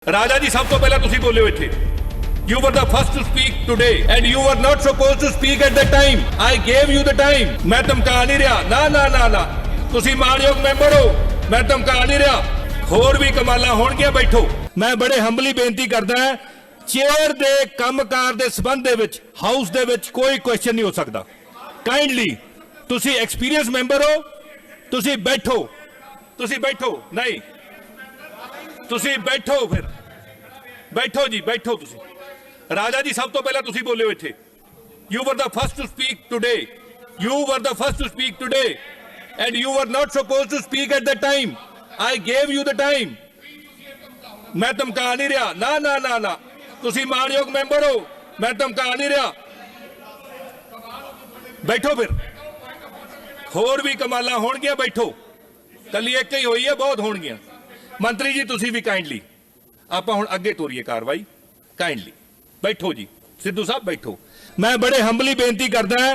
राजा जी सब तो पहला तुसी बोले हुए थे You were the first to speak today and you were not supposed to speak at that time. I gave you the time. मैं धमका नहीं रहा ना ना ना ना तुसी मानयोग मैंबर हो मैं धमका नहीं रहा होर भी कमाला होणगियां बैठो मैं बड़े हंबली बेनती करदा हां चेयर दे कंमकार दे संबंध दे विच हाउस दे विच कोई क्वेश्चन नहीं हो सकदा काइंडली तुसी एक्सपीरियंस मैंबर हो तुसी बैठो नहीं तुसी बैठो फिर बैठो जी बैठो तुसी राजा जी सब तो पहला तुसी बोले हुए थे You were the first to speak today. You were the first to speak today and you were not supposed to speak at that time. I gave you the time. मैं धमका नहीं रहा ना ना ना ना तुसी मानयोग मैंबर हो मैं धमका नहीं रहा बैठो फिर होर भी कमाला होणगियां बैठो कली एक ही होई है बहुत होणगियां मंत्री जी तुसी भी काइंडली ਆਪਾਂ ਹੁਣ ਅੱਗੇ ਤੋਰੀਏ ਕਾਰਵਾਈ ਕਾइंडली बैठो जी सिद्धू साहब बैठो मैं बड़े हंबली बेनती करदा हां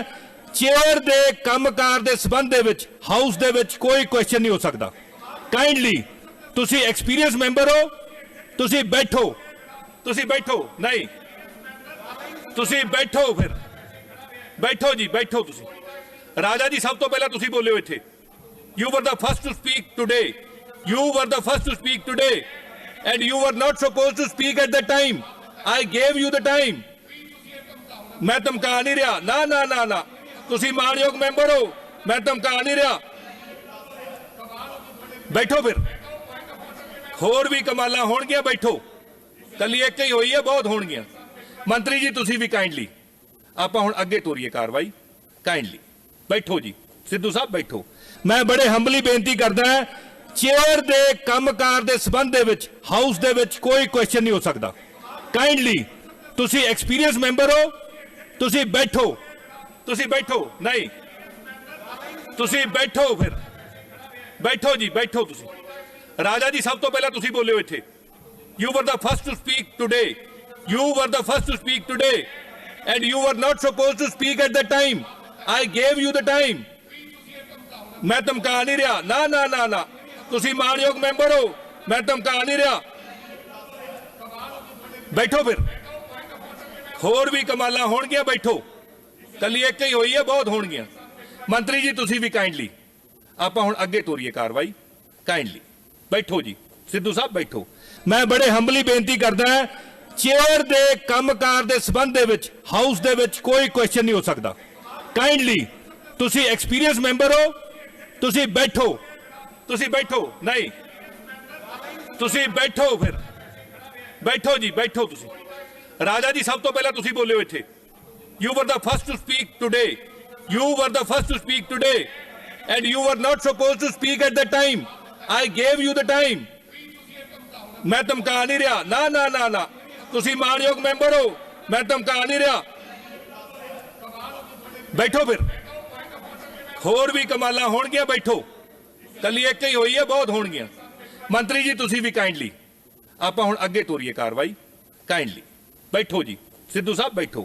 चेयर दे ਕੰਮਕਾਰ ਦੇ ਸੰਬੰਧ ਦੇ ਵਿੱਚ ਹਾਊਸ ਦੇ ਵਿੱਚ ਕੋਈ ਕੁਐਸਚਨ ਨਹੀਂ ਹੋ ਸਕਦਾ ਕਾइंडली ਤੁਸੀਂ ਐਕਸਪੀਰੀਅੰਸ ਮੈਂਬਰ ਹੋ ਤੁਸੀਂ बैठो ਨਹੀਂ ਤੁਸੀਂ बैठो फिर बैठो जी बैठो ਤੁਸੀਂ राजा जी सब तो पहला तुसी बोले हुए थे You were the first to speak today. You were the first to speak today and you were not supposed to speak at that time. I gave you the time. मैं धमका नहीं रहा ना ना ना ना तुसी मानयोग मैंबर हो मैं धमका नहीं रहा बैठो फिर होर भी कमाला होणगियां बैठो कली एक ही होई है बहुत होणगियां मंत्री जी तुसी भी काइंडली ਆਪਾਂ ਹੁਣ ਅੱਗੇ ਤੋਰੀਏ ਕਾਰਵਾਈ काइंडली बैठो जी सिद्धू साहब बैठो मैं बड़े हंबली बेनती करदा हां चेयर दे ਕੰਮਕਾਰ ਦੇ ਸੰਬੰਧ ਦੇ ਵਿੱਚ ਹਾਊਸ ਦੇ ਵਿੱਚ ਕੋਈ ਕੁਐਸਚਨ ਨਹੀਂ ਹੋ ਸਕਦਾ काइंडली ਤੁਸੀਂ ਐਕਸਪੀਰੀਅੰਸ ਮੈਂਬਰ ਹੋ ਤੁਸੀਂ बैठो ਨਹੀਂ ਤੁਸੀਂ बैठो फिर बैठो जी बैठो ਤੁਸੀਂ राजा जी सब तो पहला तुसी बोले हुए थे You were the first to speak today. You were the first to speak today and you were not supposed to speak at that time. I gave you the time. मैं धमका नहीं रहा ना ना ना ना तुसी मानयोग मैंबर हो मैं धमका नहीं रहा बैठो फिर होर भी कमाला होणगियां बैठो कली एक ही होई है बहुत होणगियां मंत्री जी तुसी भी काइंडली ਆਪਾਂ ਹੁਣ ਅੱਗੇ ਤੋਰੀਏ ਕਾਰਵਾਈ काइंडली बैठो जी सिद्धू साहब बैठो मैं बड़े हंबली बेनती करदा हां चेयर दे ਕੰਮਕਾਰ ਦੇ ਸੰਬੰਧ ਦੇ ਵਿੱਚ ਹਾਊਸ ਦੇ ਵਿੱਚ ਕੋਈ ਕੁਐਸਚਨ ਨਹੀਂ ਹੋ ਸਕਦਾ काइंडली ਤੁਸੀਂ ਐਕਸਪੀਰੀਅੰਸ ਮੈਂਬਰ ਹੋ ਤੁਸੀਂ बैठो ਨਹੀਂ ਤੁਸੀਂ बैठो फिर बैठो जी बैठो ਤੁਸੀਂ राजा जी सब तो पहला तुसी बोले हुए थे You were the first to speak today. You were the first to speak today and you were not supposed to speak at that time. I gave you the time. मैं धमका नहीं रहा ना ना ना ना तुसी मानयोग मैंबर हो मैं धमका नहीं रहा बैठो फिर होर भी कमाला होणगियां बैठो कली एक ही होई है बहुत होणगियां मंत्री जी तुसी भी काइंडली ਆਪਾਂ ਹੁਣ ਅੱਗੇ ਤੋਰੀਏ ਕਾਰਵਾਈ काइंडली बैठो जी सिद्धू साहब बैठो